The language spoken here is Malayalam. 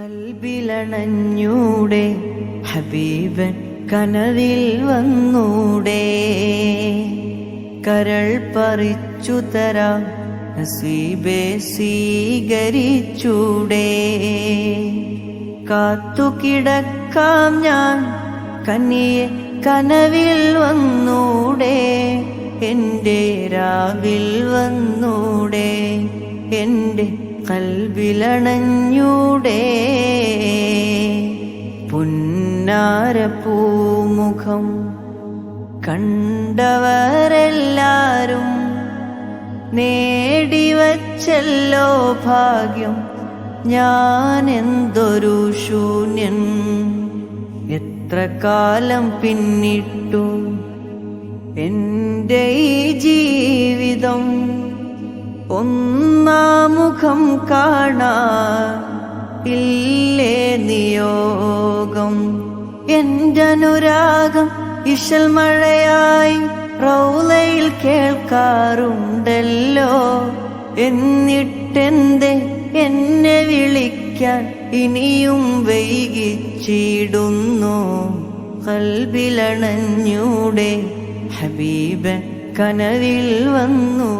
കൽബിലണഞ്ഞൂടെ ഹബീബൻ കനവിൽ വന്നൂടെ. കരൾ പറിച്ചു തരാം നസീബെ സ്വീകരിച്ചൂടെ. കാത്തുകിടക്കാം ഞാൻ കനിയെ കനവിൽ വന്നൂടെ. എൻ്റെ രാവിൽ വന്നൂടെ, എൻ്റെ കൽബിലണഞ്ഞൂടെ. പുന്നാരപ്പൂമുഖം കണ്ടവരെല്ലാരും നേടിവച്ചല്ലോ ഭാഗ്യം. ഞാൻ എന്തൊരു ശൂന്യൻ, എത്ര കാലം പിന്നിട്ടു എൻ്റെ ഈ ജീവിതം. ഒന്നാമുഖം കാണാൻ ഇല്ലേ നിയോഗം. എൻ്റെ അനുരാഗം ഇശൽ മഴയായി റൗളയിൽ കേൾക്കാറുണ്ടല്ലോ. എന്നിട്ടെന്തേ എന്നെ വിളിക്കാൻ ഇനിയും വൈകിച്ചിടുന്നു. കൽബിലണഞ്ഞൂടെ ഹബീബൻ കനവിൽ വന്നു.